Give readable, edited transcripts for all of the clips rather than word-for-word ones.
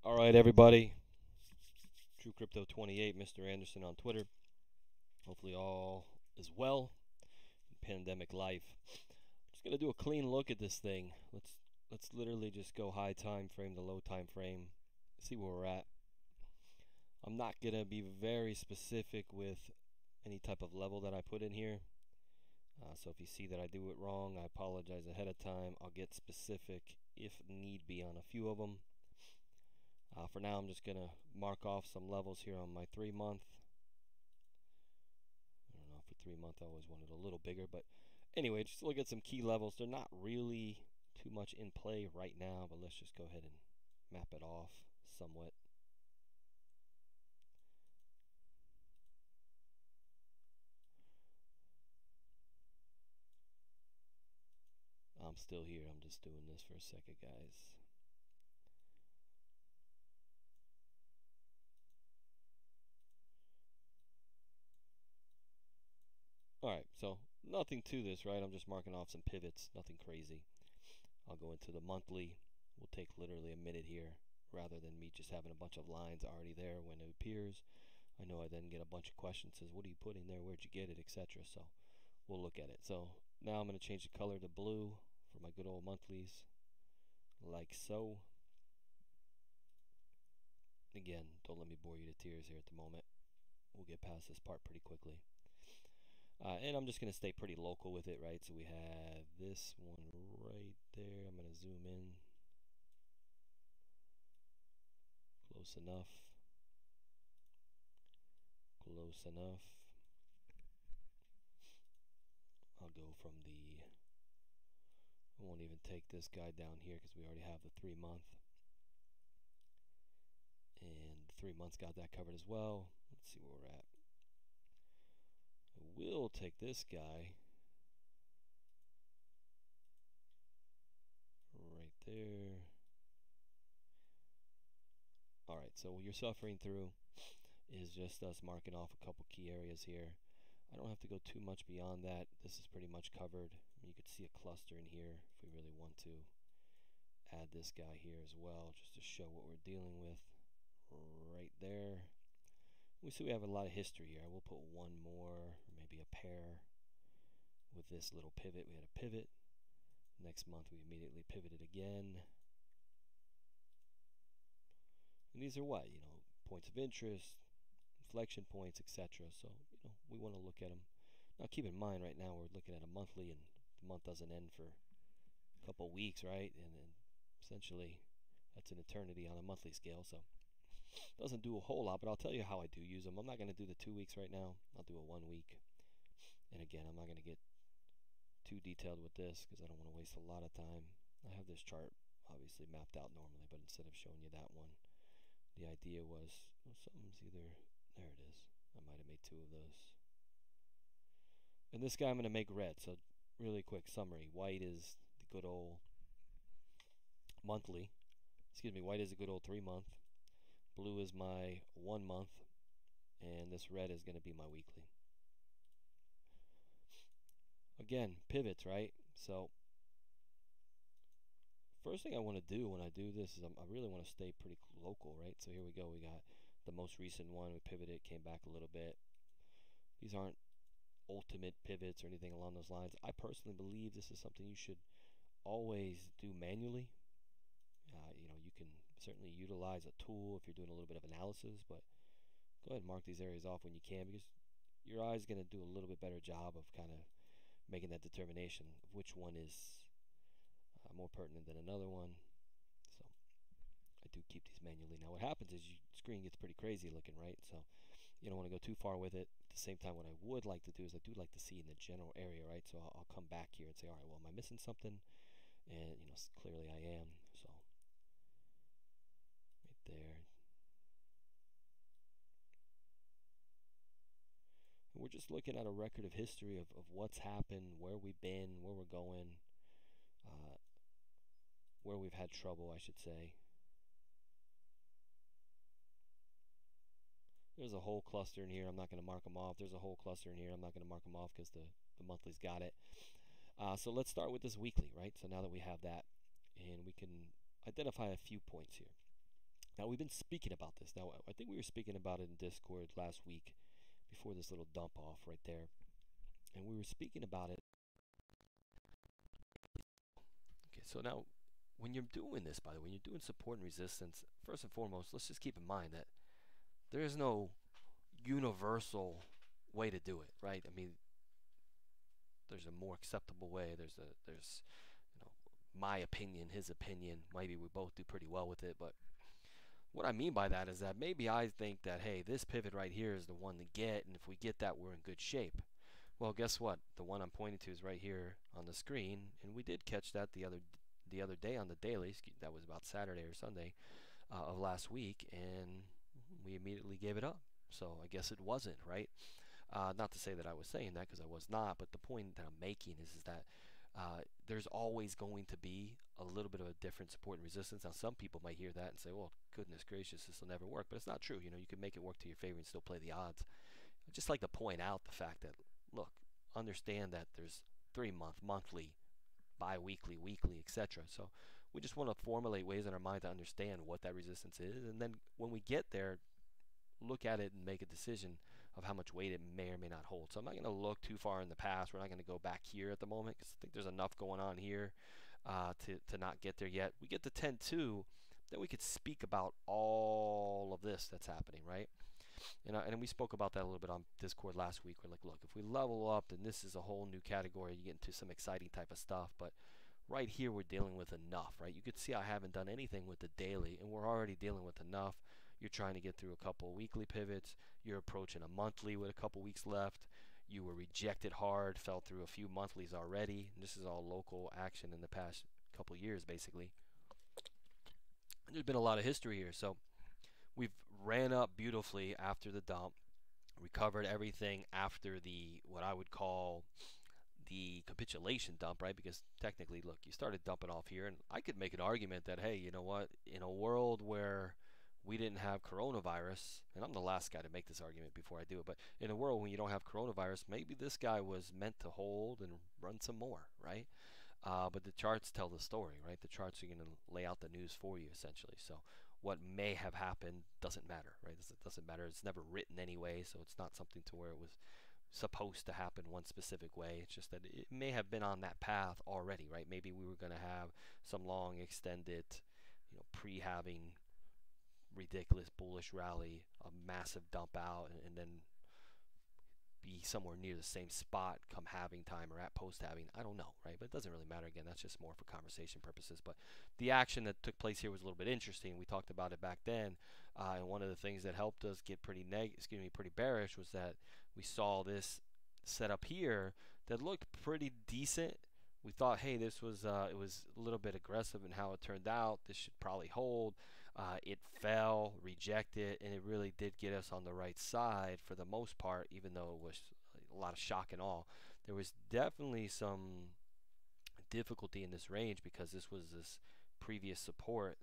All right, everybody. True Crypto 28, Mr. Anderson on Twitter. Hopefully, all is well in pandemic life. Just gonna do a clean look at this thing. Let's literally just go high time frame to low time frame. See where we're at. I'm not gonna be very specific with any type of level that I put in here. So if you see that I do it wrong, I apologize ahead of time. I'll get specific if need be on a few of them. For now, I'm just going to mark off some levels here on my 3 month. I don't know, for 3 month, I always wanted a little bigger. But anyway, just look at some key levels. They're not really too much in play right now, but let's just go ahead and map it off somewhat. I'm still here. I'm just doing this for a second, guys. Alright, so nothing to this, right? I'm just marking off some pivots, nothing crazy. I'll go into the monthly. We'll take literally a minute here rather than me just having a bunch of lines already there when it appears. I know I then get a bunch of questions, says, what are you putting there? Where'd you get it? Etc. So we'll look at it. So now I'm going to change the color to blue for my good old monthlies, like so. Again, don't let me bore you to tears here at the moment. We'll get past this part pretty quickly. And I'm just going to stay pretty local with it, right? So we have this one right there. I'm going to zoom in close enough. Close enough. I'll go from the, I won't even take this guy down here because we already have the 3 month. And 3 months got that covered as well. Let's see where we're at. I will take this guy right there. Alright, so what you're suffering through is just us marking off a couple key areas here. I don't have to go too much beyond that. This is pretty much covered. You could see a cluster in here if we really want to. Add this guy here as well just to show what we're dealing with right there. We see we have a lot of history here. I will put one more, or maybe a pair with this little pivot. We had a pivot. Next month we immediately pivoted again. And these are what? Points of interest, inflection points, etc. So, we want to look at them. Now keep in mind right now we're looking at a monthly and the month doesn't end for a couple weeks, right? And then essentially that's an eternity on a monthly scale. So doesn't do a whole lot, but I'll tell you how I do use them. I'm not going to do the 2 weeks right now. I'll do a 1 week. And again, I'm not going to get too detailed with this because I don't want to waste a lot of time. I have this chart obviously mapped out normally, but instead of showing you that one, the idea was, well, something's either, there it is. I might have made two of those. And this guy I'm going to make red. So really quick summary. White is the good old monthly. Excuse me, white is a good old 3 month. Blue is my 1 month. And this red is going to be my weekly. Again, pivots, right? So first thing I want to do when I do this is I really want to stay pretty local, right? So here we go. We got the most recent one. We pivoted, came back a little bit. These aren't ultimate pivots or anything along those lines. I personally believe this is something you should always do manually. You can certainly utilize a tool if you're doing a little bit of analysis, but go ahead and mark these areas off when you can because your eye is going to do a little bit better job of kind of making that determination of which one is more pertinent than another one. So I do keep these manually. Now what happens is your screen gets pretty crazy looking, right? So you don't want to go too far with it. At the same time, what I would like to do is I do like to see in the general area, right? So I'll come back here and say, all right, well, am I missing something? And clearly I am. So right there. And we're just looking at a record of history of what's happened, where we've been, where we're going, uh, where we've had trouble, I should say. There's a whole cluster in here. I'm not going to mark them off. There's a whole cluster in here. I'm not going to mark them off because the monthly's got it. So let's start with this weekly, right? So now that we have that, and we can identify a few points here. Now, we've been speaking about this. Now, I think we were speaking about it in Discord last week before this little dump off right there. And we were speaking about it. Okay, so now when you're doing this, by the way, when you're doing support and resistance, first and foremost, let's just keep in mind that there is no universal way to do it, right? I mean, there's a more acceptable way. There's you know, my opinion, his opinion. Maybe we both do pretty well with it, but what I mean by that is that maybe I think that, hey, this pivot right here is the one to get, and if we get that, we're in good shape. Well, guess what? The one I'm pointing to is right here on the screen, and we did catch that the other day on the daily. That was about Saturday or Sunday of last week, and we immediately gave it up. So I guess it wasn't, right? Not to say that I was saying that, because I was not, but the point that I'm making is that there's always going to be a little bit of a different support and resistance. Now, some people might hear that and say, well, goodness gracious, this will never work. But it's not true. You know, you can make it work to your favor and still play the odds. I'd just like to point out the fact that, look, understand that there's 3-month, monthly, bi-weekly, weekly, etc. So we just want to formulate ways in our mind to understand what that resistance is. And then when we get there, look at it and make a decision of how much weight it may or may not hold. So I'm not going to look too far in the past. We're not going to go back here at the moment, because I think there's enough going on here to not get there yet. We get to 10-2, then we could speak about all of this that's happening, right? And we spoke about that a little bit on Discord last week. We're like, look, if we level up, then this is a whole new category. You get into some exciting type of stuff. But right here, we're dealing with enough, right? You could see I haven't done anything with the daily, and we're already dealing with enough. You're trying to get through a couple of weekly pivots. You're approaching a monthly with a couple weeks left. You were rejected hard, fell through a few monthlies already. And this is all local action in the past couple years, basically. And there's been a lot of history here. So we've ran up beautifully after the dump, recovered everything after the, what I would call the capitulation dump, right? Because technically, look, you started dumping off here, and I could make an argument that, hey, you know what? In a world where we didn't have coronavirus, and I'm the last guy to make this argument before I do it, but in a world when you don't have coronavirus, maybe this guy was meant to hold and run some more, right? But the charts tell the story, right? The charts are going to lay out the news for you, essentially. So what may have happened doesn't matter, right? It doesn't matter. It's never written anyway, so it's not something to where it was supposed to happen one specific way. It's just that it may have been on that path already, right? Maybe we were going to have some long extended, pre-having ridiculous bullish rally, a massive dump out, and then be somewhere near the same spot come halving time or at post halving. I don't know, right? But it doesn't really matter. Again, that's just more for conversation purposes. But the action that took place here was a little bit interesting. We talked about it back then, and one of the things that helped us get pretty bearish was that we saw this setup here that looked pretty decent. We thought, hey, this was it was a little bit aggressive in how it turned out. This should probably hold. It fell, rejected, and it really did get us on the right side for the most part, even though it was a lot of shock and awe. There was definitely some difficulty in this range because this was this previous support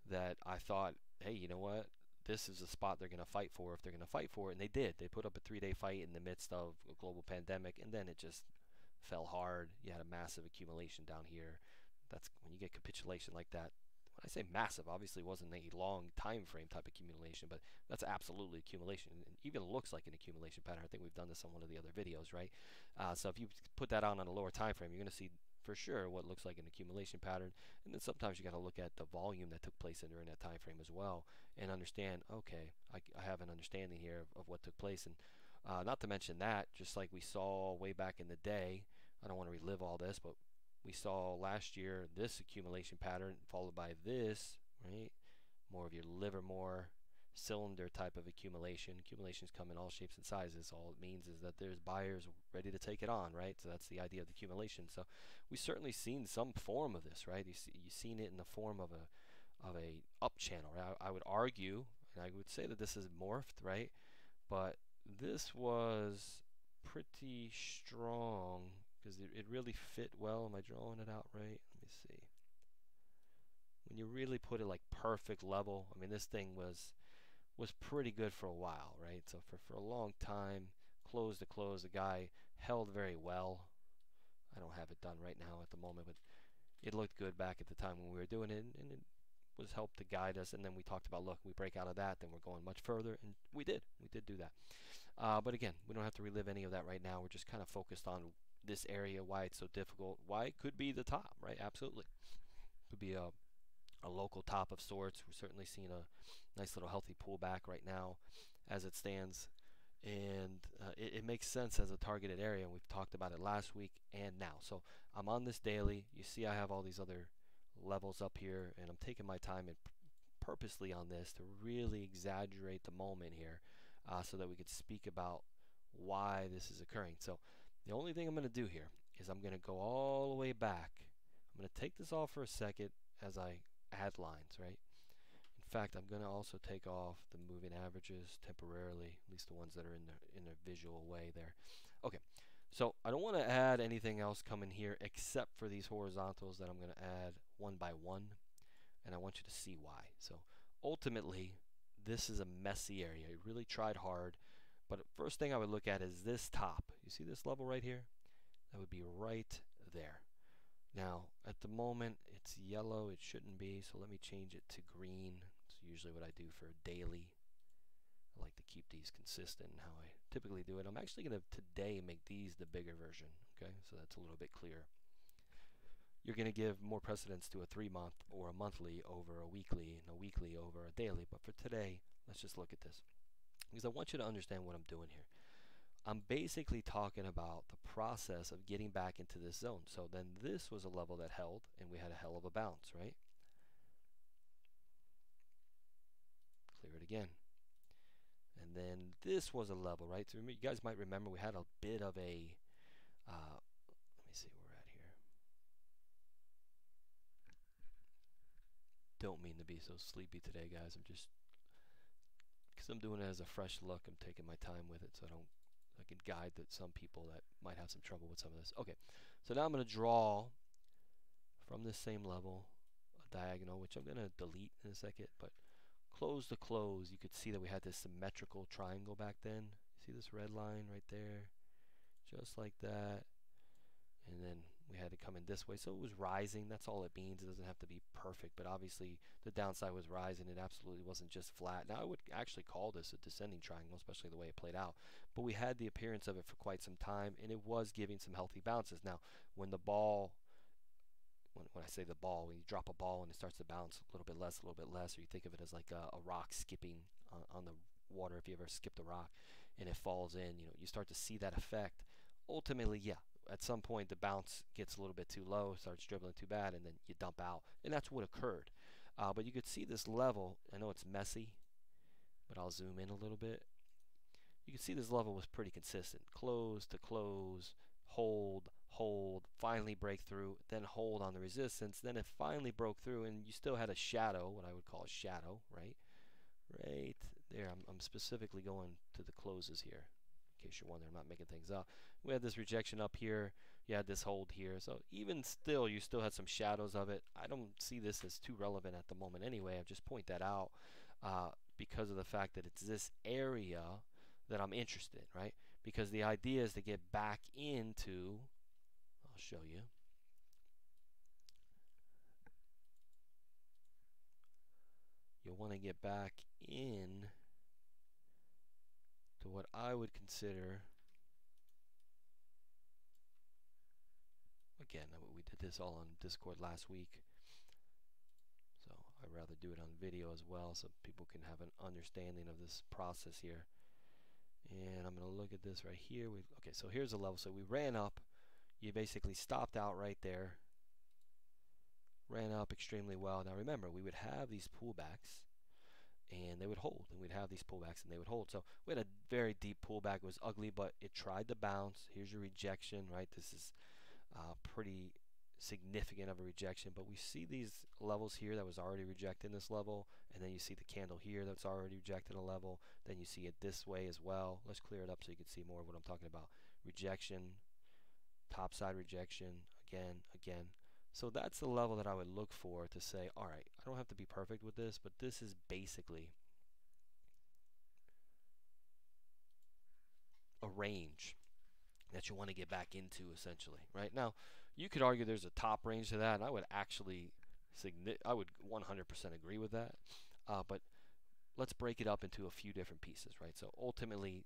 that I thought, hey, you know what? This is a spot they're going to fight for if they're going to fight for it. And they did. They put up a 3-day fight in the midst of a global pandemic, and then it just fell hard. You had a massive accumulation down here. That's when you get capitulation like that. When I say massive, obviously it wasn't a long time frame type accumulation, but that's absolutely accumulation. It even looks like an accumulation pattern. I think we've done this on one of the other videos, right? So if you put that on a lower time frame, you're going to see for sure what looks like an accumulation pattern. And then sometimes you got to look at the volume that took place during that time frame as well and understand, okay, I have an understanding here of what took place. And not to mention that, just like we saw way back in the day, I don't want to relive all this, but we saw last year this accumulation pattern followed by this, right? More of your Livermore cylinder type of accumulation. Accumulations come in all shapes and sizes. All it means is that there's buyers ready to take it on, right? So that's the idea of the accumulation. So we've certainly seen some form of this, right? You've seen it in the form of a up channel. Right? I would argue, and I would say that this is morphed, right? But this was pretty strong because it really fit well. Am I drawing it out right? Let me see. When you really put it like perfect level, I mean, this thing was pretty good for a while, right? So for a long time, close to close, the guy held very well. I don't have it done right now at the moment, but it looked good back at the time when we were doing it, and it was helped to guide us, and then we talked about, look, we break out of that, then we're going much further, and we did do that. But again, we don't have to relive any of that right now. We're just kind of focused on this area, why it's so difficult, why it could be the top, right? Absolutely, could be a local top of sorts. We're certainly seeing a nice little healthy pullback right now as it stands, and it makes sense as a targeted area. We've talked about it last week and now. So I'm on this daily. You see I have all these other levels up here, and I'm taking my time and purposely on this to really exaggerate the moment here, so that we could speak about why this is occurring. So the only thing I'm going to do here is I'm going to go all the way back. I'm going to take this off for a second as I add lines, right? In fact, I'm going to also take off the moving averages temporarily, at least the ones that are in a visual way there. Okay, so I don't want to add anything else coming here except for these horizontals that I'm going to add one by one, and I want you to see why. So ultimately, this is a messy area. I really tried hard, but first thing I would look at is this top. You see this level right here? That would be right there. Now, at the moment, it's yellow. It shouldn't be, so let me change it to green. It's usually what I do for daily. I like to keep these consistent in how I typically do it. I'm actually going to today make these the bigger version, okay? So that's a little bit clearer. You're going to give more precedence to a 3-month or a monthly over a weekly, and a weekly over a daily. But for today, let's just look at this, because I want you to understand what I'm doing here. I'm basically talking about the process of getting back into this zone. So then this was a level that held, and we had a hell of a bounce, right? Clear it again. And then this was a level, right? So you guys might remember we had a bit of a, let me see where we're at here. Don't mean to be so sleepy today, guys. I'm just, because I'm doing it as a fresh look, I'm taking my time with it so I can guide some people that might have some trouble with some of this. Okay, so now I'm going to draw from this same level a diagonal, which I'm going to delete in a second, but close to close, you could see that we had this symmetrical triangle back then. See this red line right there? Just like that. And then we had to come in this way. So it was rising. That's all it means. It doesn't have to be perfect, but obviously the downside was rising. It absolutely wasn't just flat. Now I would actually call this a descending triangle, especially the way it played out. But we had the appearance of it for quite some time, and it was giving some healthy bounces. Now, when the ball, when I say the ball, when you drop a ball and it starts to bounce a little bit less, or you think of it as like a rock skipping on the water, if you ever skipped a rock and it falls in, you start to see that effect. Ultimately, yeah, at some point the bounce gets a little bit too low, starts dribbling too bad, and then you dump out, and that's what occurred. But you could see this level. I know it's messy, but I'll zoom in a little bit. You can see this level was pretty consistent. Close to close, hold, finally break through, then hold on the resistance. Then it finally broke through, and you still had a shadow, what I would call a shadow, right? Right there. I'm specifically going to the closes here, in case you're wondering. I'm not making things up. We had this rejection up here. You had this hold here. So even still, you still had some shadows of it. I don't see this as too relevant at the moment anyway. I just point that out because of the fact that it's this area that I'm interested in, right? Because the idea is to get back into, I'll show you. You'll want to get back in to what I would consider, again, we did this all on Discord last week, so I'd rather do it on video as well so people can have an understanding of this process here. And I'm going to look at this right here. Okay, so here's the level. So we ran up. You basically stopped out right there. Ran up extremely well. Now remember, we would have these pullbacks, and they would hold. And we'd have these pullbacks, and they would hold. So we had a very deep pullback. It was ugly, but it tried to bounce. Here's your rejection, right? This is pretty significant of a rejection, but we see these levels here that was already rejecting this level, and then you see the candle here that's already rejected a level, then you see it this way as well. Let's clear it up so you can see more of what I'm talking about. Rejection, topside rejection, again. So that's the level that I would look for to say, all right, I don't have to be perfect with this, but this is basically a range that you want to get back into, essentially, right? Now, you could argue there's a top range to that, and I would actually I would 100% agree with that. But let's break it up into a few different pieces, right? So ultimately,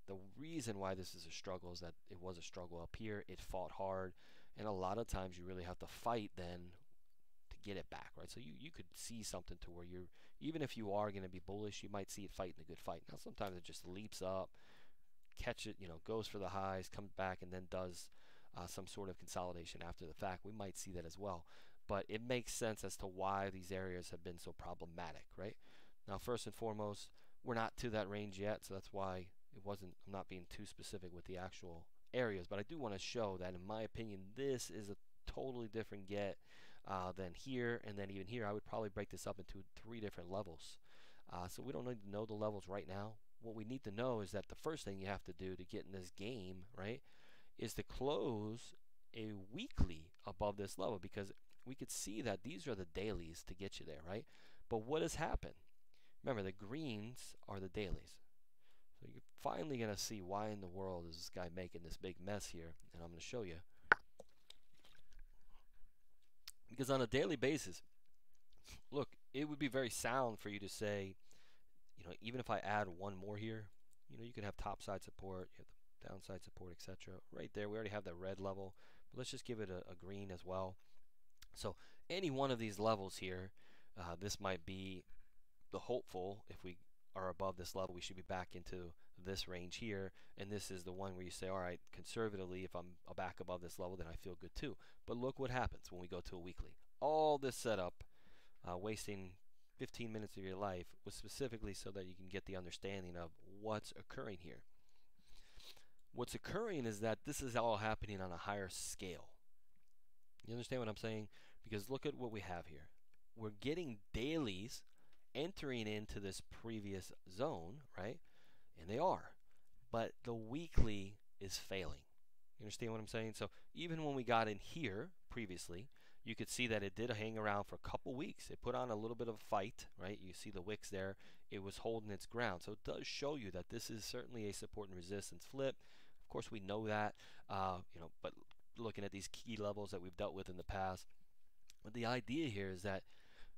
the reason why this is a struggle is that it was a struggle up here. It fought hard, and a lot of times you really have to fight then to get it back, right? So you could see something to where you're, even if you are going to be bullish, you might see it fighting a good fight. Now sometimes it just leaps up, catch it, goes for the highs, comes back, and then does some sort of consolidation after the fact. We might see that as well. But it makes sense as to why these areas have been so problematic, right? Now, first and foremost, we're not to that range yet, so that's why I'm not being too specific with the actual areas, but I do want to show that, in my opinion, this is a totally different get than here, and then even here. I would probably break this up into 3 different levels. So we don't need to know the levels right now. What we need to know is that the first thing you have to do to get in this game, right, is to close a weekly above this level, because we could see that these are the dailies to get you there, right? But what has happened? Remember, the greens are the dailies. So you're finally going to see why in the world is this guy making this big mess here, and I'm going to show you. Because on a daily basis, look, it would be very sound for you to say, even if I add one more here, you can have top side support, you have the downside support, etc. Right there, we already have the red level, but let's just give it a green as well. So any one of these levels here, this might be the hopeful. If we are above this level, we should be back into this range here, and this is the one where you say, all right, conservatively, if I'm back above this level, then I feel good too. But look what happens when we go to a weekly. All this setup, wasting 15 minutes of your life, was specifically so that you can get the understanding of what's occurring here. What's occurring is that this is all happening on a higher scale. You understand what I'm saying? Because look at what we have here. We're getting dailies entering into this previous zone, right? And they are. But the weekly is failing. You understand what I'm saying? So even when we got in here previously, you could see that it did hang around for a couple weeks. It put on a little bit of a fight, right? You see the wicks there. It was holding its ground. So it does show you that this is certainly a support and resistance flip. Of course, we know that, but looking at these key levels that we've dealt with in the past, but the idea here is that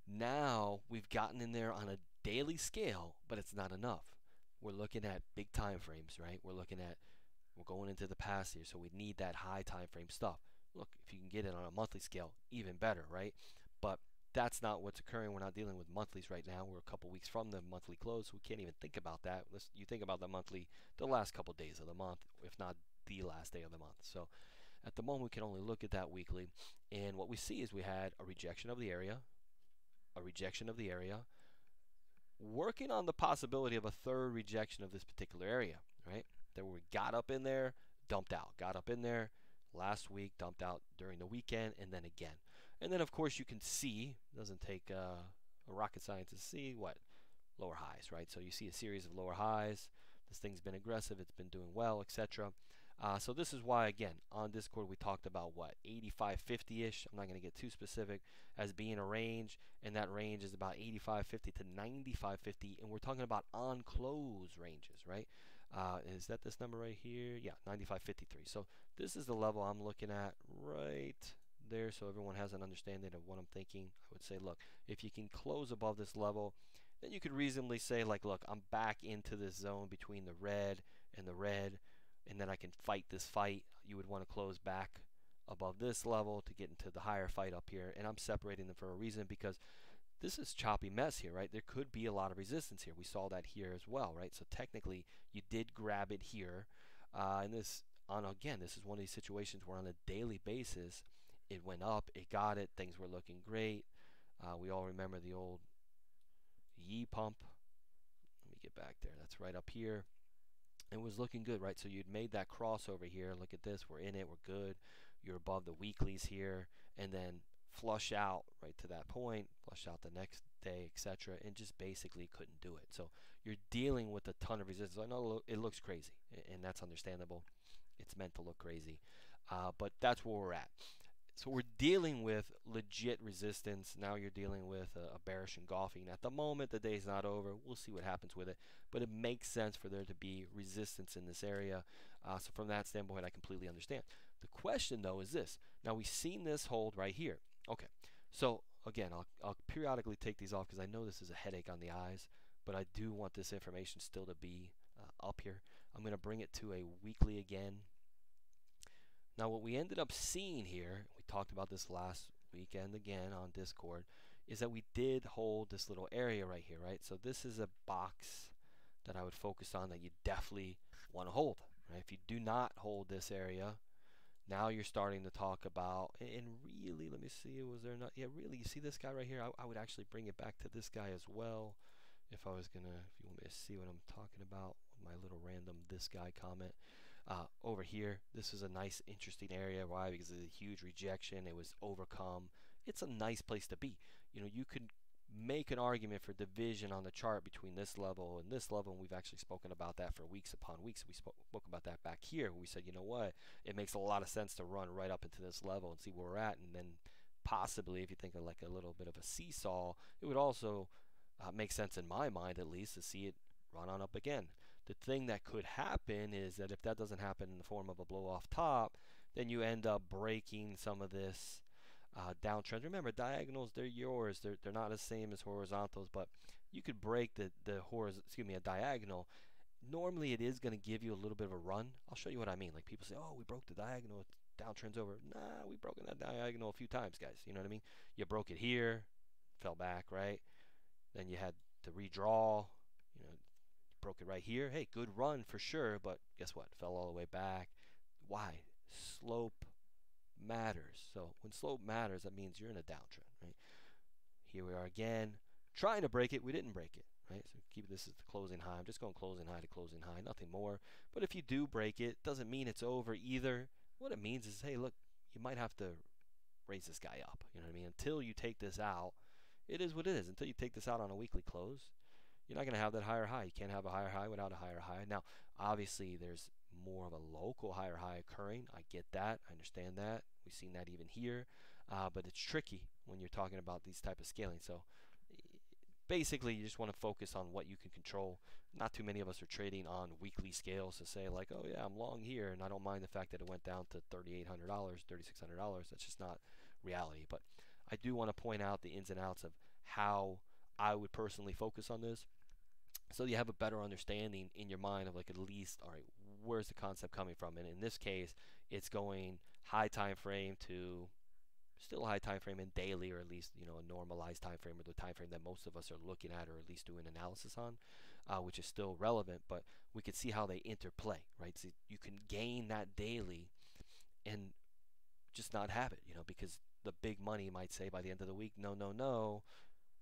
now we've gotten in there on a daily scale, but it's not enough. We're looking at big time frames, right? We're going into the past here, so we need that high time frame stuff. Look, if you can get it on a monthly scale, even better, right? But that's not what's occurring. We're not dealing with monthlies right now. We're a couple weeks from the monthly close, so we can't even think about that. You think about the monthly, the last couple days of the month, if not the last day of the month. So at the moment, we can only look at that weekly, and what we see is we had a rejection of the area, working on the possibility of a third rejection of this particular area, right? That we got up in there, dumped out, got up in there last week, dumped out during the weekend, and then again. And then, of course, you can see, it doesn't take a rocket scientist to see what? Lower highs, right? So you see a series of lower highs. This thing's been aggressive, it's been doing well, etc. So this is why, again, on Discord we talked about what, 85.50-ish. I'm not going to get too specific, as being a range, and that range is about 85.50 to 95.50, and we're talking about on close ranges, right? Is that this number right here? Yeah, 95.53. So this is the level I'm looking at right there, so everyone has an understanding of what I'm thinking. I would say, look, if you can close above this level, then you could reasonably say, like, look, I'm back into this zone between the red, and then I can fight this fight. You would want to close back above this level to get into the higher fight up here, and I'm separating them for a reason, because this is choppy mess here, right? There could be a lot of resistance here. We saw that here as well, right? So technically, you did grab it here, and this is one of these situations where on a daily basis, it went up, it got it, things were looking great. We all remember the old Yi pump. Let me get back there. That's right up here. It was looking good, right? So you'd made that crossover here. Look at this. We're in it. We're good. You're above the weeklies here, and then flush out right to that point, flush out the next day, etc., and just basically couldn't do it. So you're dealing with a ton of resistance. I know it looks crazy, and that's understandable. It's meant to look crazy, but that's where we're at. So we're dealing with legit resistance. Now you're dealing with a bearish engulfing. At the moment, the day's not over. We'll see what happens with it. But it makes sense for there to be resistance in this area. So from that standpoint, I completely understand. The question, though, is this. Now, we've seen this hold right here. Okay, so again, I'll periodically take these off because I know this is a headache on the eyes, but I do want this information still to be up here. I'm going to bring it to a weekly again. Now, what we ended up seeing here, we talked about this last weekend again on Discord, is that we did hold this little area right here, right? So this is a box that I would focus on that you definitely want to hold, right? If you do not hold this area, now you're starting to talk about, and really, let me see, was there not, yeah, really, you see this guy right here? I would actually bring it back to this guy as well. If I was gonna, if you want me to see what I'm talking about, my little random this guy comment. Over here, this is a nice, interesting area. Why? Because of the huge rejection. It was overcome. It's a nice place to be. You know, you could make an argument for division on the chart between this level and this level, and we've actually spoken about that for weeks upon weeks. We spoke about that back here. We said, you know what, it makes a lot of sense to run right up into this level and see where we're at, and then possibly, if you think of like a little bit of a seesaw, it would also make sense in my mind at least to see it run on up again. The thing that could happen is that if that doesn't happen in the form of a blow off top, then you end up breaking some of this downtrend. Remember, diagonals, they're yours. They're not the same as horizontals, but you could break a diagonal. Normally, it is going to give you a little bit of a run. I'll show you what I mean. Like people say, oh, we broke the diagonal, downtrend's over. Nah, we've broken that diagonal a few times, guys. You know what I mean? You broke it here, fell back, right? Then you had to redraw. You know, broke it right here. Hey, good run for sure, but guess what? Fell all the way back. Why? Slope matters. So when slope matters, that means you're in a downtrend, right? Here we are again, trying to break it. We didn't break it, right? So keep this as the closing high. I'm just going closing high to closing high, nothing more. But if you do break it, doesn't mean it's over either. What it means is, hey, look, you might have to raise this guy up. You know what I mean? Until you take this out, it is what it is. Until you take this out on a weekly close, you're not going to have that higher high. You can't have a higher high without a higher high. Now, obviously, there's more of a local higher high occurring. I get that. I understand that. We've seen that even here. But it's tricky when you're talking about these type of scaling. So basically, you just want to focus on what you can control. Not too many of us are trading on weekly scales to say like, oh yeah, I'm long here, and I don't mind the fact that it went down to $3,800, $3,600. That's just not reality. But I do want to point out the ins and outs of how I would personally focus on this, so you have a better understanding in your mind of like at least, all right, where's the concept coming from? And in this case, it's going high time frame to still a high time frame and daily, or at least, you know, a normalized time frame, or the time frame that most of us are looking at, or at least doing analysis on, which is still relevant. But we could see how they interplay, right? So you can gain that daily and just not have it, you know, because the big money might say by the end of the week, no, no, no.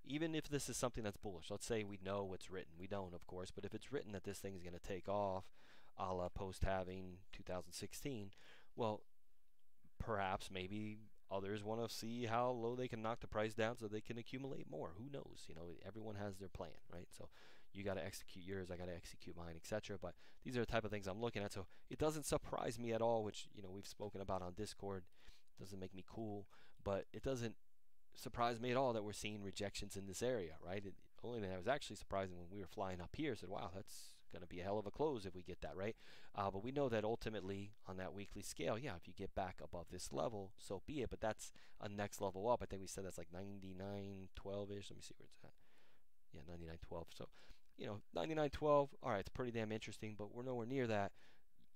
Even if this is something that's bullish, let's say we know what's written. We don't, of course, but if it's written that this thing is going to take off, a la post-halving 2016, well, perhaps maybe others want to see how low they can knock the price down so they can accumulate more. Who knows? You know, everyone has their plan, right? So you got to execute yours, I got to execute mine, etc. But these are the type of things I'm looking at. So it doesn't surprise me at all, which, you know, we've spoken about on Discord. Doesn't make me cool, but it doesn't surprised me at all that we're seeing rejections in this area, right? The only thing that was actually surprising when we were flying up here, said, wow, that's going to be a hell of a close if we get that, right? But we know that ultimately on that weekly scale, yeah, if you get back above this level, so be it. But that's a next level up. I think we said that's like 99.12-ish. Let me see where it's at. Yeah, 99.12. So, you know, 99.12, all right, it's pretty damn interesting, but we're nowhere near that.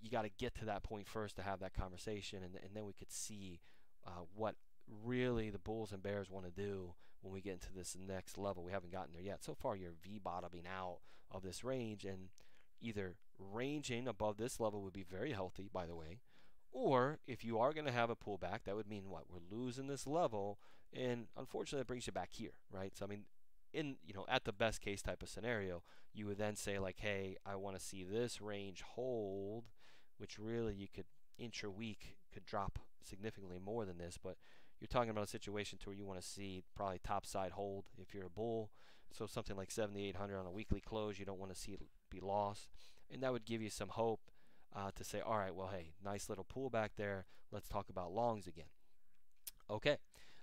You got to get to that point first to have that conversation, and then we could see what really the bulls and bears want to do when we get into this next level. We haven't gotten there yet. So far, you're V-bottoming out of this range, and either ranging above this level would be very healthy, by the way, or if you are going to have a pullback, that would mean what? We're losing this level, and unfortunately, that brings you back here, right? So, I mean, in, you know, at the best case type of scenario, you would then say like, hey, I want to see this range hold, which really you could intra-week could drop significantly more than this, but you're talking about a situation to where you want to see probably top side hold if you're a bull. So something like 7,800 on a weekly close, you don't want to see it be lost, and that would give you some hope to say, all right, well, hey, nice little pullback there. Let's talk about longs again. Okay,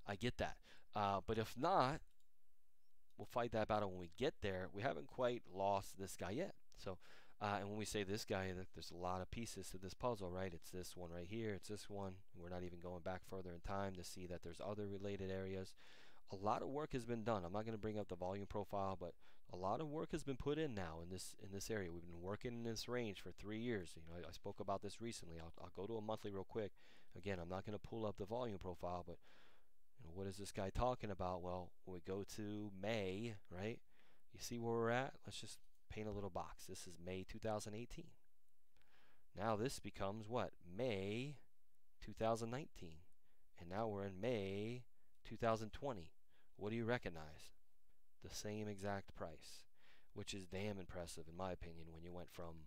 I get that. But if not, we'll fight that battle when we get there. We haven't quite lost this guy yet. So, and when we say this guy, there's a lot of pieces to this puzzle, right? It's this one right here. It's this one. We're not even going back further in time to see that there's other related areas. a lot of work has been done. I'm not going to bring up the volume profile, but a lot of work has been put in now in this area. We've been working in this range for 3 years. You know, I spoke about this recently. I'll go to a monthly real quick. Again, I'm not going to pull up the volume profile, but you know, what is this guy talking about? Well, when we go to May, right? You see where we're at? Let's just paint a little box. This is May 2018. Now this becomes what? May 2019. And now we're in May 2020. What do you recognize? The same exact price, which is damn impressive in my opinion when you went from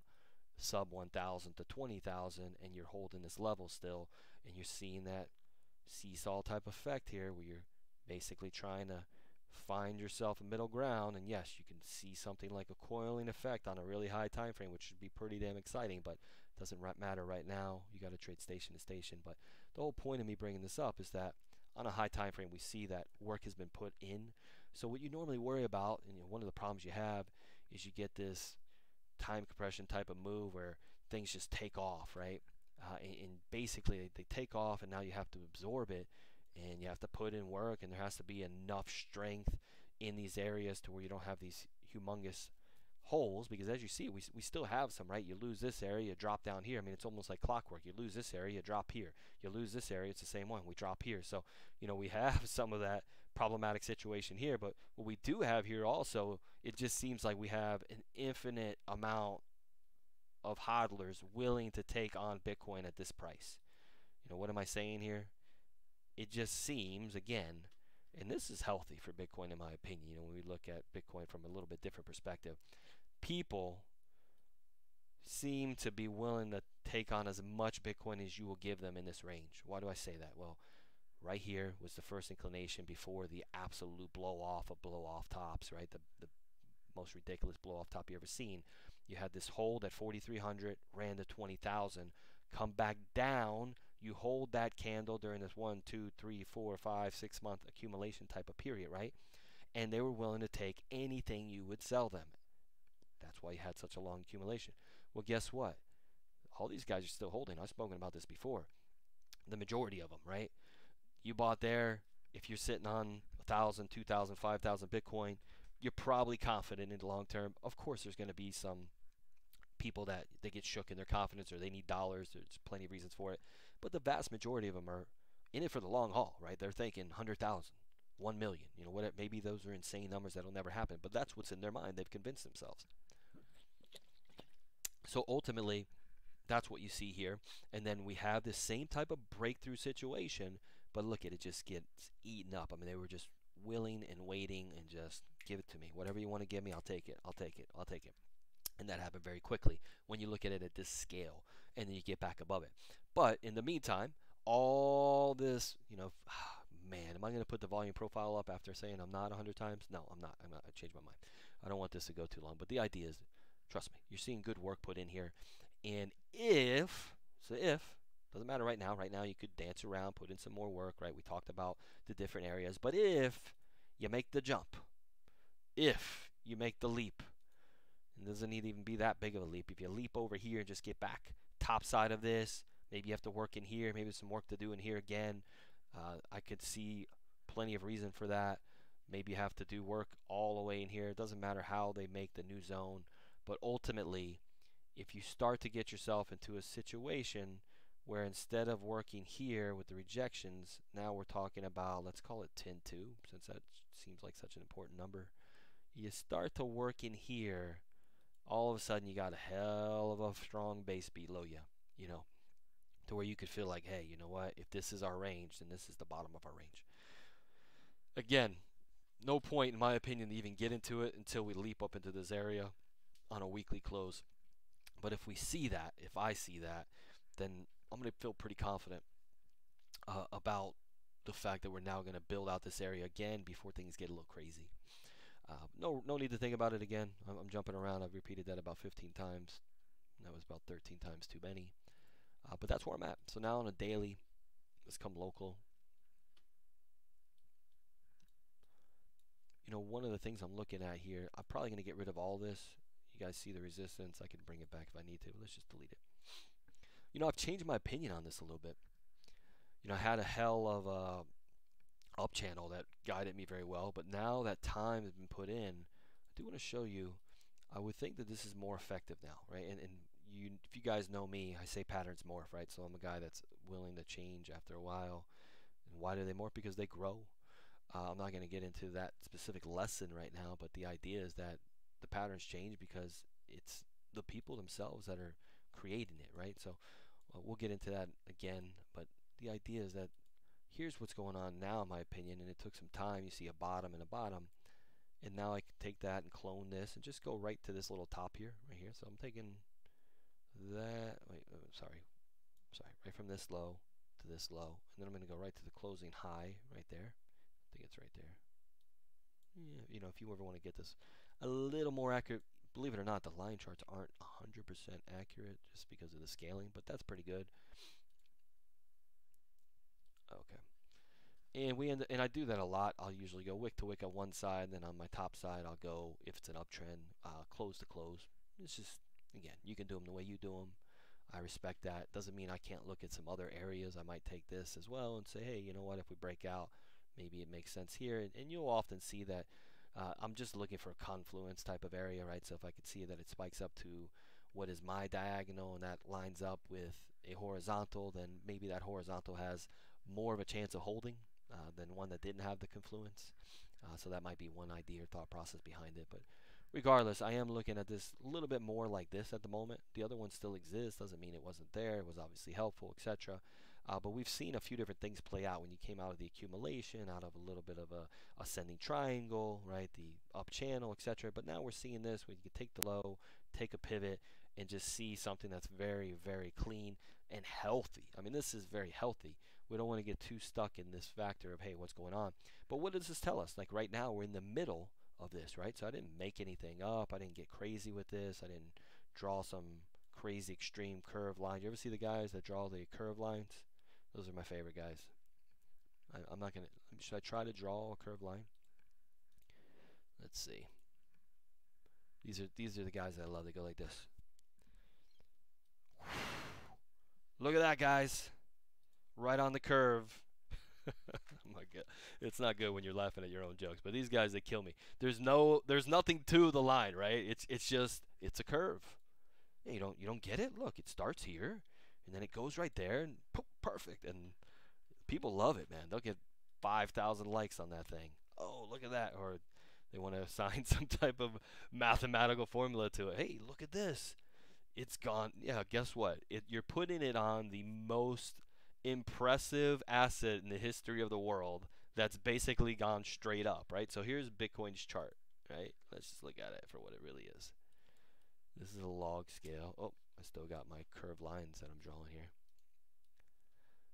sub 1,000 to 20,000 and you're holding this level still, and you're seeing that seesaw type effect here where you're basically trying to find yourself a middle ground. And yes, you can see something like a coiling effect on a really high time frame, which should be pretty damn exciting, but it doesn't matter right now. You got to trade station to station. But the whole point of me bringing this up is that on a high time frame we see that work has been put in. So what you normally worry about, and you know, one of the problems you have, is you get this time compression type of move where things just take off, right? And basically they take off, and now you have to absorb it, and you have to put in work, and there has to be enough strength in these areas to where you don't have these humongous holes, because as you see, we still have some, right? You lose this area, you drop down here. I mean, it's almost like clockwork. You lose this area, you drop here. You lose this area, it's the same one. We drop here. So, you know, we have some of that problematic situation here, but what we do have here also, it just seems like we have an infinite amount of hodlers willing to take on Bitcoin at this price. You know, what am I saying here? It just seems, again, and this is healthy for Bitcoin in my opinion, you know, when we look at Bitcoin from a little bit different perspective, people seem to be willing to take on as much Bitcoin as you will give them in this range. Why do I say that? Well, right here was the first inclination before the absolute blow off of blow off tops, right? The most ridiculous blow off top you ever seen. You had this hold at 4,300, ran to 20,000, come back down. You hold that candle during this 1, 2, 3, 4, 5, 6 month accumulation type of period, right? And they were willing to take anything you would sell them. That's why you had such a long accumulation. Well, guess what? All these guys are still holding. I've spoken about this before. The majority of them, right? You bought there. If you're sitting on 1,000, 2,000, 5,000 Bitcoin, you're probably confident in the long term. Of course, there's going to be some people that they get shook in their confidence, or they need dollars. There's plenty of reasons for it. But the vast majority of them are in it for the long haul, right? They're thinking 100,000, 1 million. You know, what? Maybe those are insane numbers that'll never happen, but that's what's in their mind. They've convinced themselves. So ultimately, that's what you see here. And then we have this same type of breakthrough situation, but look at it, just gets eaten up. I mean, they were just willing and waiting and just give it to me. Whatever you want to give me, I'll take it. I'll take it. I'll take it. And that happened very quickly when you look at it at this scale, and then you get back above it. But in the meantime, all this, you know, man, am I going to put the volume profile up after saying I'm not 100 times? No, I'm not. I changed my mind. I don't want this to go too long. But the idea is, trust me, you're seeing good work put in here. And if, doesn't matter right now you could dance around, put in some more work, right? We talked about the different areas. But if you make the jump, if you make the leap, it doesn't need to even be that big of a leap. If you leap over here and just get back top side of this, maybe you have to work in here, maybe some work to do in here again. I could see plenty of reason for that. Maybe you have to do work all the way in here. It doesn't matter how they make the new zone. But ultimately, if you start to get yourself into a situation where instead of working here with the rejections, now we're talking about, let's call it 10-2, since that seems like such an important number. You start to work in here, all of a sudden you got a hell of a strong base below you, you know, to where you could feel like, hey, you know what, if this is our range, then this is the bottom of our range. Again, no point in my opinion to even get into it until we leap up into this area on a weekly close. But if we see that, if I see that, then I'm going to feel pretty confident about the fact that we're now going to build out this area again before things get a little crazy. No need to think about it again. I'm jumping around. I've repeated that about 15 times. That was about 13 times too many. But that's where I'm at. So now on a daily, let's come local. You know, one of the things I'm looking at here, I'm probably going to get rid of all this. You guys see the resistance. I can bring it back if I need to. But let's just delete it. You know, I've changed my opinion on this a little bit. You know, I had a hell of a up channel that guided me very well. But now that time has been put in, I do want to show you. I would think that this is more effective now, right? And you, if you guys know me, I say patterns morph, right? So I'm a guy that's willing to change after a while. And why do they morph? Because they grow. I'm not going to get into that specific lesson right now, but the idea is that the patterns change because it's the people themselves that are creating it, right? So we'll get into that again, but the idea is that here's what's going on now, in my opinion, and it took some time. You see a bottom and a bottom, and now I can take that and clone this and just go right to this little top here, right here. So I'm taking that, wait, sorry, right from this low to this low, and then I'm going to go right to the closing high right there. I think it's right there. Yeah, you know, if you ever want to get this a little more accurate, believe it or not, the line charts aren't 100% accurate just because of the scaling, but that's pretty good. Okay. And I do that a lot. I'll usually go wick to wick on one side, and then on my top side, I'll go, if it's an uptrend, close to close. It's just, again, you can do them the way you do them. I respect that. Doesn't mean I can't look at some other areas. I might take this as well and say, hey, you know what, if we break out, maybe it makes sense here. And you'll often see that I'm just looking for a confluence type of area, right? So if I could see that it spikes up to what is my diagonal and that lines up with a horizontal, then maybe that horizontal has more of a chance of holding than one that didn't have the confluence. So that might be one idea or thought process behind it. But regardless, I am looking at this a little bit more like this at the moment. The other one still exists. Doesn't mean it wasn't there. It was obviously helpful, etc. But we've seen a few different things play out when you came out of the accumulation, out of a little bit of a ascending triangle, right? The up channel, etc. But now we're seeing this where you can take the low, take a pivot, and just see something that's very, very clean and healthy. I mean, this is very healthy. We don't want to get too stuck in this factor of, hey, what's going on? But what does this tell us? Like right now, we're in the middle of this, right? So I didn't make anything up. I didn't get crazy with this. I didn't draw some crazy extreme curve line. You ever see the guys that draw the curve lines? Those are my favorite guys. I'm not going to, should I try to draw a curved line? Let's see. These are the guys that I love. They go like this. Look at that, guys. Right on the curve. Oh my god, it's not good when you're laughing at your own jokes. But these guys, they kill me. There's nothing to the line, right? It's just it's a curve. Yeah, you don't get it. Look, it starts here, and then it goes right there, and poof, perfect. And people love it, man. They'll get 5,000 likes on that thing. Oh, look at that. Or they want to assign some type of mathematical formula to it. Hey, look at this. It's gone. Yeah, guess what? You're putting it on the most impressive asset in the history of the world that's basically gone straight up, right? So here's Bitcoin's chart, right? Let's just look at it for what it really is. This is a log scale. Oh, I still got my curved lines that I'm drawing here.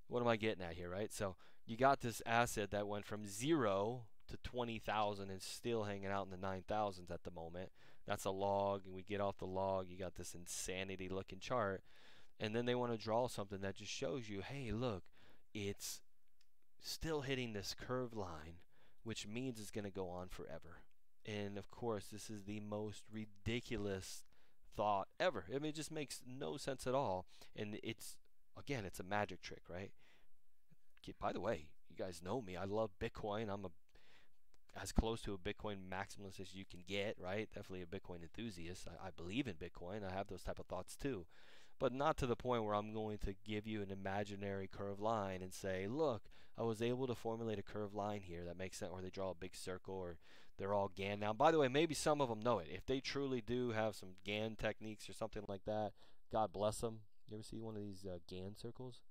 What am I getting at here, right? So you got this asset that went from 0 to 20,000 and still hanging out in the 9,000s at the moment. That's a log, and we get off the log, you got this insanity looking chart. And then they want to draw something that just shows you, hey, look, it's still hitting this curved line, which means it's going to go on forever. And of course, this is the most ridiculous thought ever. I mean, it just makes no sense at all. And it's a magic trick, right? By the way, you guys know me. I love Bitcoin. I'm as close to a Bitcoin maximalist as you can get, right? Definitely a Bitcoin enthusiast. I believe in Bitcoin. I have those type of thoughts too. But not to the point where I'm going to give you an imaginary curved line and say, look, I was able to formulate a curved line here that makes sense, or they draw a big circle, or they're all Gann. Now, by the way, maybe some of them know it. If they truly do have some Gann techniques or something like that, God bless them. You ever see one of these Gann circles?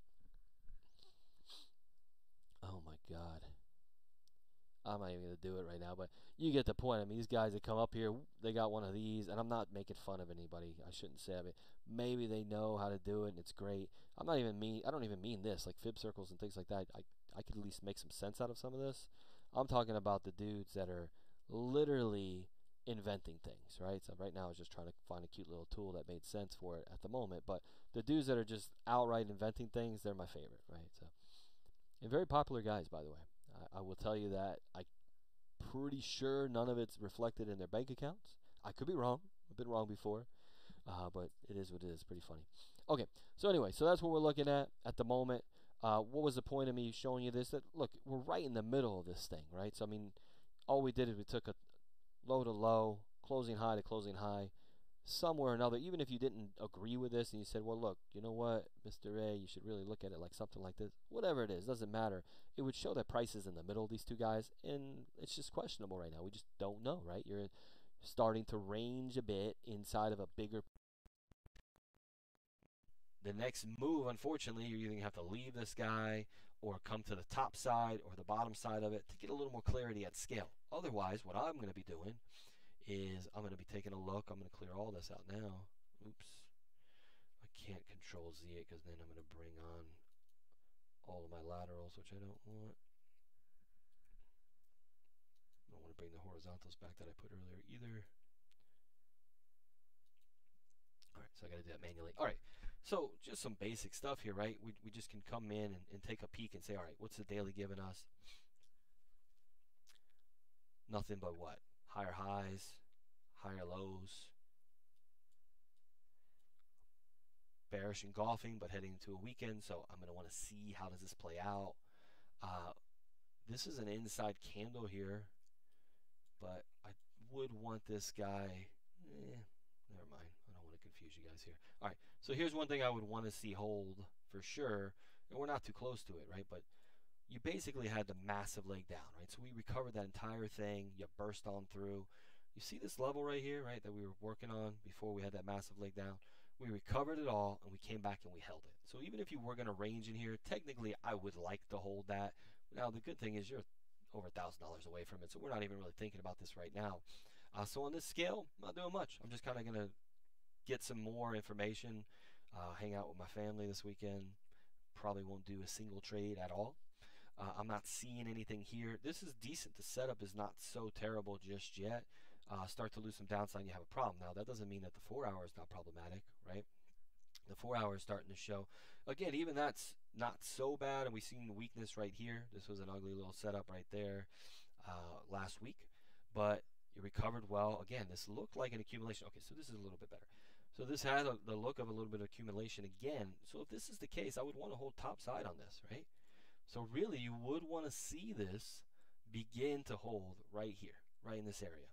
Oh my God. I'm not even going to do it right now, but you get the point. I mean, these guys that come up here, they got one of these, and I'm not making fun of anybody. I shouldn't say it. Maybe they know how to do it, and it's great. I don't even mean this, like fib circles and things like that. I could at least make some sense out of some of this. I'm talking about the dudes that are literally inventing things, right? So right now I was just trying to find a cute little tool that made sense for it at the moment. But the dudes that are just outright inventing things, they're my favorite, right? So, and very popular guys, by the way. I will tell you that I'm pretty sure none of it's reflected in their bank accounts. I could be wrong. I've been wrong before. But it is what it is. Pretty funny. Okay, so anyway, so that's what we're looking at the moment. What was the point of me showing you this? That look, we're right in the middle of this thing, right? So I mean, all we did is we took a low to low, closing high to closing high, somewhere or another. Even if you didn't agree with this and you said, well, look, you know what, Mr. A, you should really look at it like something like this. Whatever it is, doesn't matter. It would show that price is in the middle of these two guys, and it's just questionable right now. We just don't know, right? You're starting to range a bit inside of a bigger. The next move, unfortunately, you either have to leave this guy or come to the top side or the bottom side of it to get a little more clarity at scale. Otherwise, what I'm going to be doing is I'm going to be taking a look. I'm going to clear all this out now. Oops. I can't control Z it because then I'm going to bring on all of my laterals, which I don't want. I don't want to bring the horizontals back that I put earlier either. All right, so I got to do that manually. All right, so just some basic stuff here, right? We just can come in and take a peek and say, all right, what's the daily giving us? Nothing but what? Higher highs, higher lows. Bearish engulfing, but heading into a weekend, so I'm going to want to see how does this play out. This is an inside candle here, but I would want this guy. Never mind. I don't want to confuse you guys here. All right, so here's one thing I would want to see hold for sure, and we're not too close to it, right? But you basically had the massive leg down, right? So we recovered that entire thing. You burst on through. You see this level right here, right, that we were working on before we had that massive leg down? We recovered it all, and we came back and we held it. So even if you were going to range in here, technically I would like to hold that. Now, the good thing is you're over $1,000 away from it, so we're not even really thinking about this right now. So on this scale, I'm not doing much. I'm just kind of going to get some more information, hang out with my family this weekend. Probably won't do a single trade at all. I'm not seeing anything here. This is decent. The setup is not so terrible just yet. Start to lose some downside, you have a problem. Now, that doesn't mean that the 4 hour is not problematic, right? The 4 hour is starting to show. Again, even that's not so bad, and we've seen weakness right here. This was an ugly little setup right there last week, but it recovered well. Again, this looked like an accumulation. Okay, so this is a little bit better. So this had the look of a little bit of accumulation again. So if this is the case, I would want to hold top side on this, right? So really, you would want to see this begin to hold right here, right in this area.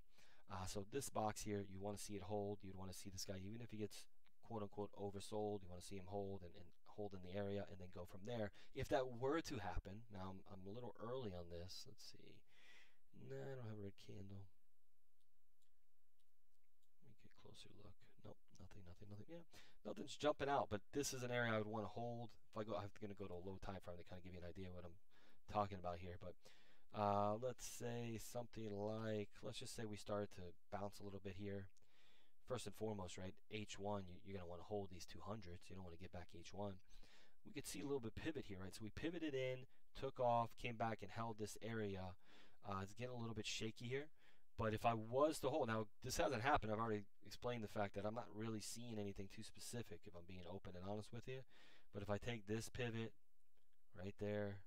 So this box here, you want to see it hold. You'd want to see this guy, even if he gets quote-unquote oversold, you want to see him hold and hold in the area and then go from there. If that were to happen, now I'm a little early on this. Let's see. No, I don't have a red candle. Let me get a closer look. Nope, nothing. Yeah, nothing's jumping out, but this is an area I would want to hold. If I go, I'm going to go to a low time frame to kind of give you an idea of what I'm talking about here. But let's say something like, let's just say we started to bounce a little bit here. First and foremost, right, H1, you're going to want to hold these 200s. You don't want to get back H1. We could see a little bit pivot here, right? So we pivoted in, took off, came back and held this area. It's getting a little bit shaky here. But if I was to hold, now this hasn't happened. I've already explained the fact that I'm not really seeing anything too specific if I'm being open and honest with you. But if I take this pivot right there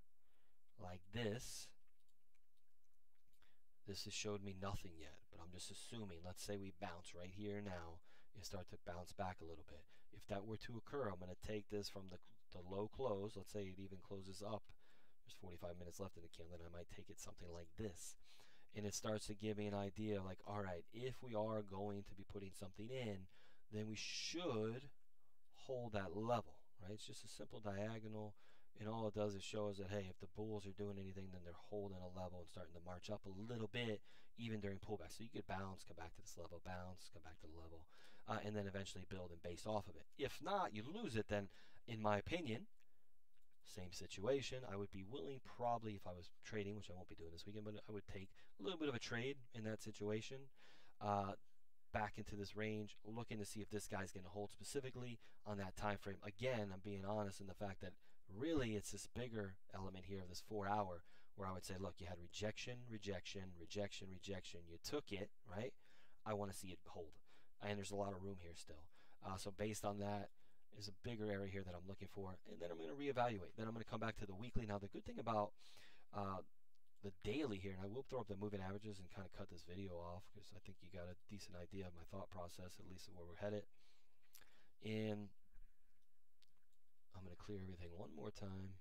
like this has showed me nothing yet. But I'm just assuming, let's say we bounce right here now and start to bounce back a little bit. If that were to occur, I'm going to take this from the low close. Let's say it even closes up. There's 45 minutes left in the candle, and I might take it something like this. And it starts to give me an idea like, all right, if we are going to be putting something in, then we should hold that level, right? It's just a simple diagonal, and all it does is show us that, hey, if the bulls are doing anything, then they're holding a level and starting to march up a little bit, even during pullback. So you could bounce, come back to this level, bounce, come back to the level, and then eventually build and base off of it. If not, you lose it, then, in my opinion, same situation. I would be willing, probably, if I was trading, which I won't be doing this weekend, but I would take a little bit of a trade in that situation, back into this range, looking to see if this guy's going to hold specifically on that time frame. Again, I'm being honest in the fact that really it's this bigger element here of this 4 hour where I would say, look, you had rejection, rejection, rejection, rejection. You took it, right? I want to see it hold. And there's a lot of room here still. So based on that, is a bigger area here that I'm looking for, and then I'm going to reevaluate. Then I'm going to come back to the weekly. Now, the good thing about the daily here, and I will throw up the moving averages and kind of cut this video off because I think you got a decent idea of my thought process, at least of where we're headed. And I'm going to clear everything one more time.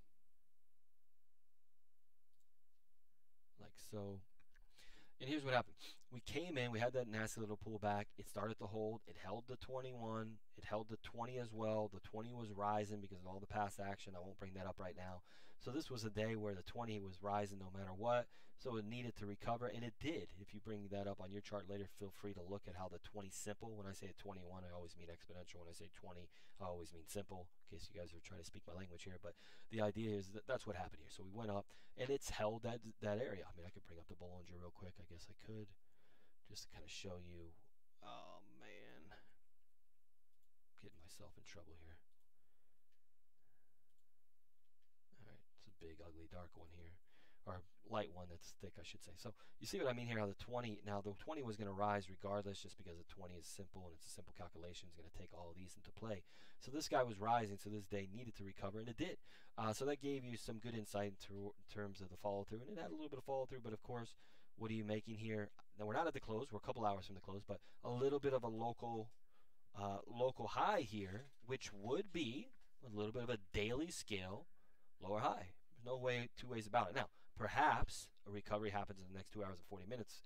like so. And here's what happened. We came in, we had that nasty little pullback. It started to hold. It held the 21. It held the 20 as well. The 20 was rising because of all the past action. I won't bring that up right now. So this was a day where the 20 was rising no matter what. So it needed to recover, and it did. If you bring that up on your chart later, feel free to look at how the 20 simple. When I say 21, I always mean exponential. When I say 20, I always mean simple, in case you guys are trying to speak my language here. But the idea is that that's what happened here. So we went up, and it's held that area. I mean, I could bring up the Bollinger real quick. I guess I could. Just to kind of show you. Oh man, I'm getting myself in trouble here. All right, it's a big, ugly, dark one here, or light one that's thick, I should say. So you see what I mean here? How the 20 now the 20 was going to rise regardless, just because the 20 is simple and it's a simple calculation. It's going to take all of these into play. So this guy was rising, so this day needed to recover, and it did. So that gave you some good insight in terms of the follow through, and it had a little bit of follow through, but of course. What are you making here? Now we're not at the close. We're a couple hours from the close, but a little bit of a local high here, which would be a little bit of a daily scale lower high. There's no way, two ways about it. Now, perhaps a recovery happens in the next 2 hours and 40 minutes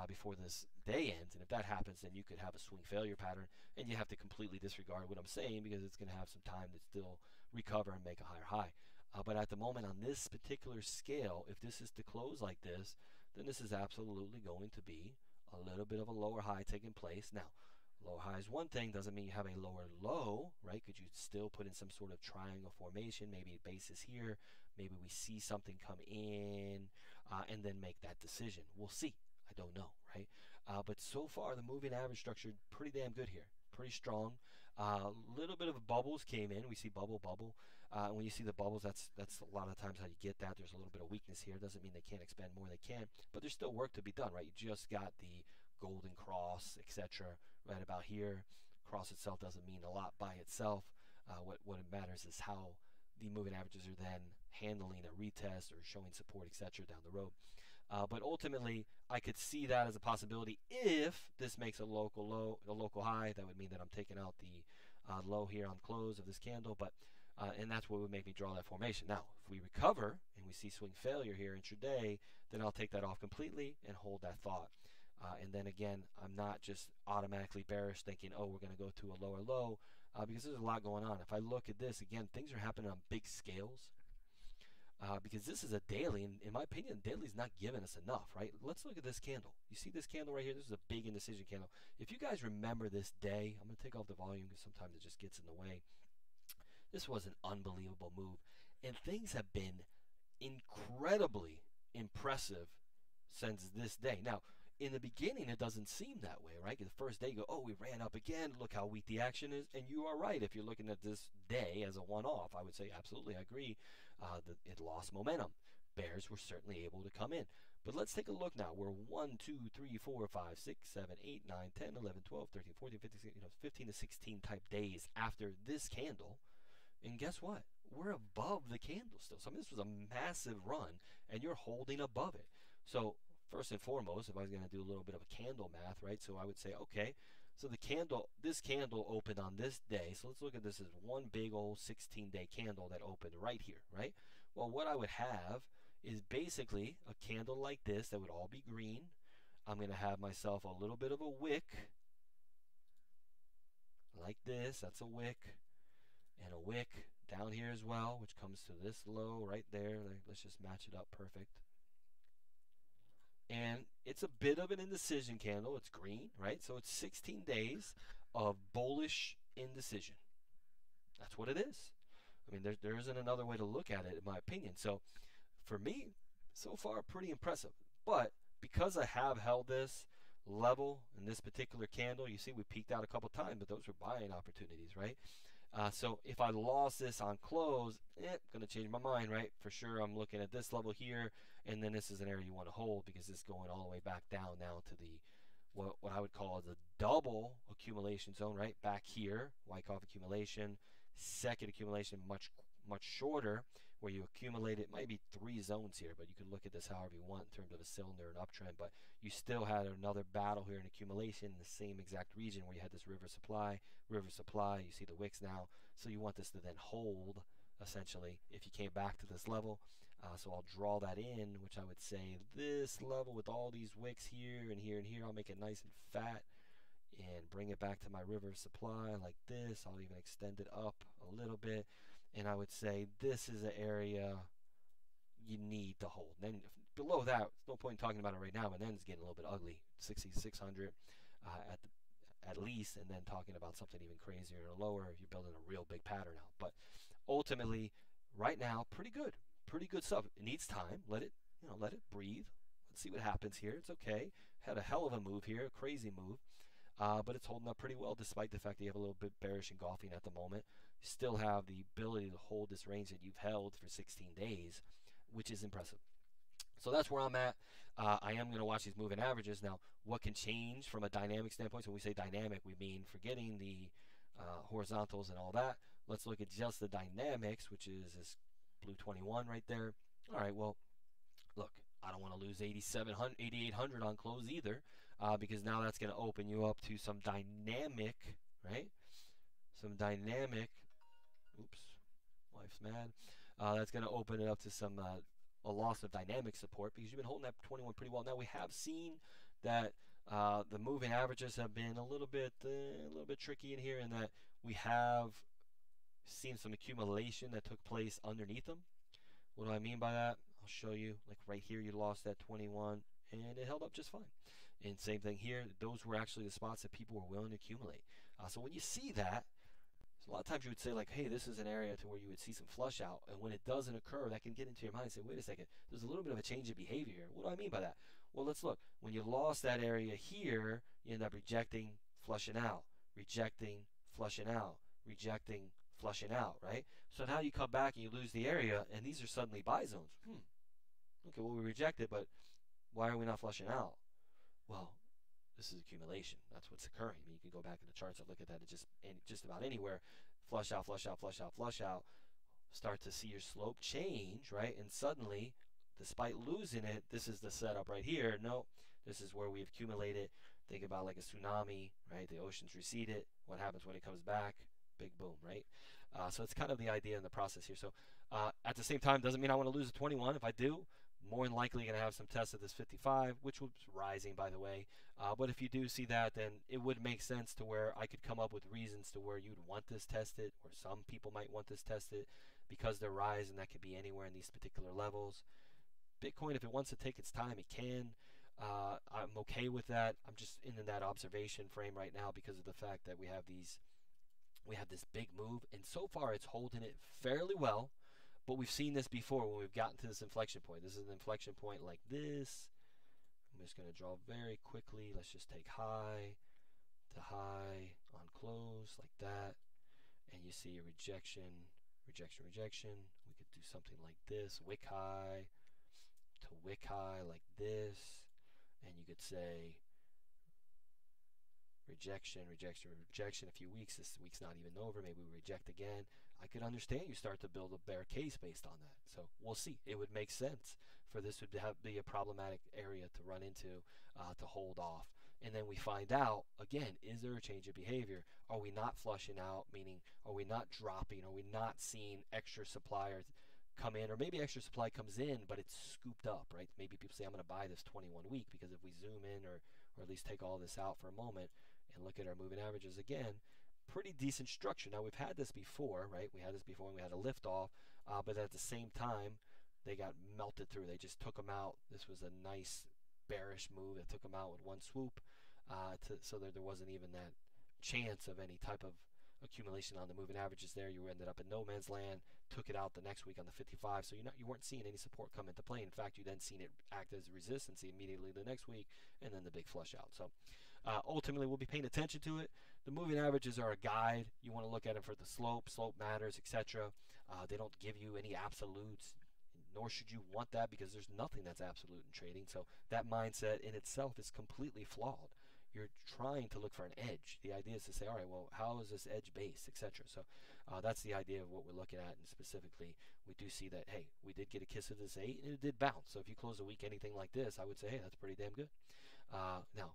before this day ends, and if that happens, then you could have a swing failure pattern, and you have to completely disregard what I'm saying because it's going to have some time to still recover and make a higher high. But at the moment on this particular scale, if this is to close like this, then this is absolutely going to be a little bit of a lower high taking place. Now, lower high is one thing, doesn't mean you have a lower low, right? Could you still put in some sort of triangle formation, maybe base is here, maybe we see something come in, and then make that decision. We'll see. I don't know, right? But so far, the moving average structure pretty damn good here, pretty strong. A little bit of bubbles came in. We see bubble, bubble. When you see the bubbles, that's a lot of times how you get that. There's a little bit of weakness here. Doesn't mean they can't expand more. They can, but there's still work to be done, right? You just got the golden cross, etc. Right about here. Cross itself doesn't mean a lot by itself. What it matters is how the moving averages are then handling a retest or showing support, etc. down the road. But ultimately, I could see that as a possibility if this makes a local low, a local high. That would mean that I'm taking out the low here on close of this candle, but and that's what would make me draw that formation. Now, if we recover and we see swing failure here intraday, then I'll take that off completely and hold that thought. And then again, I'm not just automatically bearish thinking, oh, we're going to go to a lower low, because there's a lot going on. If I look at this, again, things are happening on big scales. Because this is a daily, and in my opinion, daily's not giving us enough, right? Let's look at this candle. You see this candle right here? This is a big indecision candle. If you guys remember this day, I'm going to take off the volume because sometimes it just gets in the way. This was an unbelievable move, and things have been incredibly impressive since this day. Now, in the beginning, it doesn't seem that way, right? The first day, you go, oh, we ran up again. Look how weak the action is. And you are right. If you're looking at this day as a one-off, I would say absolutely, I agree. That it lost momentum. Bears were certainly able to come in. But let's take a look now. We're 1, 2, 3, 4, 5, 6, 7, 8, 9, 10, 11, 12, 13, 14, 15, 15 to 16 type days after this candle. And guess what? We're above the candle still. So I mean, this was a massive run, and you're holding above it. So first and foremost, if I was going to do a little bit of a candle math, right? So I would say, okay, so this candle opened on this day. So let's look at this as one big old 16-day candle that opened right here, right? Well, what I would have is basically a candle like this that would all be green. I'm going to have myself a little bit of a wick like this. That's a wick. And a wick down here as well, which comes to this low right there. Let's just match it up perfect. And it's a bit of an indecision candle. It's green, right? So it's 16 days of bullish indecision. That's what it is. I mean, there isn't another way to look at it, in my opinion. So for me, so far, pretty impressive. But because I have held this level in this particular candle, you see we peaked out a couple times, but those were buying opportunities, right? So if I lost this on close, going to change my mind, right? For sure, I'm looking at this level here, and then this is an area you want to hold because it's going all the way back down now to the what I would call the double accumulation zone, right? Back here, Wyckoff accumulation, second accumulation, much shorter, where you accumulate it. Might be 3 zones here, but you can look at this however you want in terms of a cylinder and uptrend. But you still had another battle here in accumulation in the same exact region where you had this river supply. You see the wicks now. So you want this to then hold, essentially, if you came back to this level. So I'll draw that in, which I would say this level with all these wicks here and here and here. I'll make it nice and fat and bring it back to my river of supply like this. I'll even extend it up a little bit. And I would say this is an area you need to hold. Then below that, there's no point in talking about it right now, but then it's getting a little bit ugly. 6,600 at least, and then talking about something even crazier or lower if you're building a real big pattern out. But ultimately, right now, pretty good stuff. It needs time. Let it breathe. Let's see what happens here. It's okay. Had a hell of a move here, a crazy move. But it's holding up pretty well despite the fact that you have a little bit bearish engulfing at the moment. You still have the ability to hold this range that you've held for 16 days, which is impressive. So that's where I'm at. I am going to watch these moving averages. Now, what can change from a dynamic standpoint? So when we say dynamic, we mean forgetting the horizontals and all that. Let's look at just the dynamics, which is this blue 21 right there. All right, well, look, I don't want to lose 8,800 on close either, because now that's going to open you up to some dynamic, right? Some dynamic, oops, wife's mad. That's going to open it up to some a loss of dynamic support because you've been holding that 21 pretty well. Now we have seen that the moving averages have been a little bit tricky in here, in that we have seen some accumulation that took place underneath them. What do I mean by that? I'll show you. Like right here, you lost that 21, and it held up just fine. And same thing here. Those were actually the spots that people were willing to accumulate. So when you see that, a lot of times you would say like, hey, this is an area to where you would see some flush out. And when it doesn't occur, that can get into your mind and say, wait a second, there's a little bit of a change of behavior here. What do I mean by that? Well, let's look. When you lost that area here, you end up rejecting, flushing out, rejecting, flushing out, rejecting, flushing out, right? So now you come back and you lose the area, and these are suddenly buy zones. Okay, well, we rejected, but why are we not flushing out? Well, this is accumulation. That's what's occurring. I mean, you can go back in the charts and look at that. It just about anywhere. Flush out, flush out, flush out, flush out. Start to see your slope change, right? And suddenly, despite losing it, this is the setup right here. No, this is where we've accumulated. Think about like a tsunami, right? The oceans recede it. What happens when it comes back? Big boom, right? So it's kind of the idea in the process here. So at the same time, doesn't mean I want to lose a 21. If I do, more than likely going to have some tests of this 55, which was rising, by the way. But if you do see that, then it would make sense to where I could come up with reasons to where you'd want this tested, or some people might want this tested because they're rising. That could be anywhere in these particular levels. Bitcoin, if it wants to take its time, it can. I'm okay with that. I'm just in that observation frame right now because of the fact that we have this big move, and so far it's holding it fairly well. But we've seen this before when we've gotten to this inflection point. This is an inflection point like this. I'm just going to draw very quickly. Let's just take high to high on close like that. And you see a rejection, rejection, rejection. We could do something like this. Wick high to wick high like this. And you could say rejection, rejection, rejection. A few weeks, this week's not even over. Maybe we reject again. I could understand you start to build a bear case based on that. So we'll see. It would make sense for this to be a problematic area to run into, to hold off. And then we find out, again, is there a change of behavior? Are we not flushing out, meaning are we not dropping? Are we not seeing extra supply come in? Or maybe extra supply comes in, but it's scooped up, right? Maybe people say, I'm going to buy this 21 week because if we zoom in or at least take all this out for a moment and look at our moving averages again, pretty decent structure. Now, we've had this before, right? We had this before when we had a lift off, but at the same time, they got melted through. They just took them out. This was a nice bearish move that took them out with one swoop, so that there wasn't even that chance of any type of accumulation on the moving averages there. You ended up in no man's land, took it out the next week on the 55, so you weren't seeing any support come into play. In fact, you then seen it act as resistance immediately the next week, and then the big flush out. So ultimately, we'll be paying attention to it. The moving averages are a guide. You want to look at them for the slope. Slope matters, etc. They don't give you any absolutes, nor should you want that because there's nothing that's absolute in trading. So that mindset in itself is completely flawed. You're trying to look for an edge. The idea is to say, all right, well, how is this edge based, etc. So that's the idea of what we're looking at. And specifically, we do see that, hey, we did get a kiss of this 8, and it did bounce. So if you close a week anything like this, I would say, hey, that's pretty damn good. Now,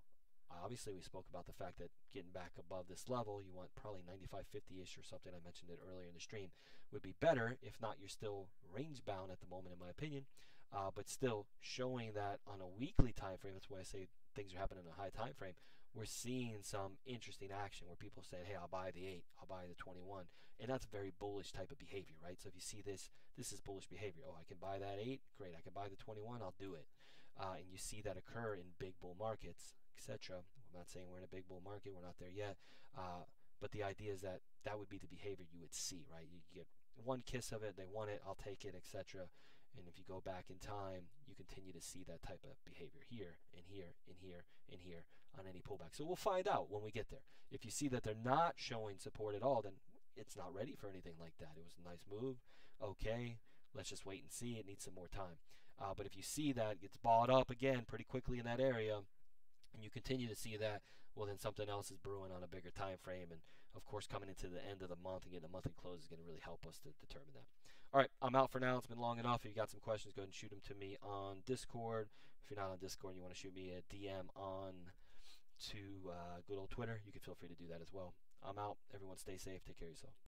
Obviously, we spoke about the fact that getting back above this level, you want probably 95.50-ish or something. I mentioned it earlier in the stream, would be better. If not, you're still range bound at the moment, in my opinion. But still showing that on a weekly time frame, that's why I say things are happening in a high time frame. We're seeing some interesting action where people say, hey, I'll buy the 8, I'll buy the 21. And that's very bullish type of behavior, right? So if you see this, this is bullish behavior. Oh, I can buy that 8, great. I can buy the 21, I'll do it. And you see that occur in big bull markets, etc. I'm not saying we're in a big bull market, we're not there yet. But the idea is that that would be the behavior you would see, right? You get one kiss of it, they want it, I'll take it, etc. And if you go back in time, you continue to see that type of behavior here and here and here and here on any pullback. So we'll find out when we get there. If you see that they're not showing support at all, then it's not ready for anything like that. It was a nice move. Okay, let's just wait and see. It needs some more time. But if you see that it gets bought up again pretty quickly in that area, and you continue to see that, well, then something else is brewing on a bigger time frame. And of course, coming into the end of the month and getting a monthly close is going to really help us to determine that. All right, I'm out for now. It's been long enough. If you got some questions, go ahead and shoot them to me on Discord. If you're not on Discord and you want to shoot me a DM on to good old Twitter, you can feel free to do that as well. I'm out. Everyone stay safe. Take care of yourself.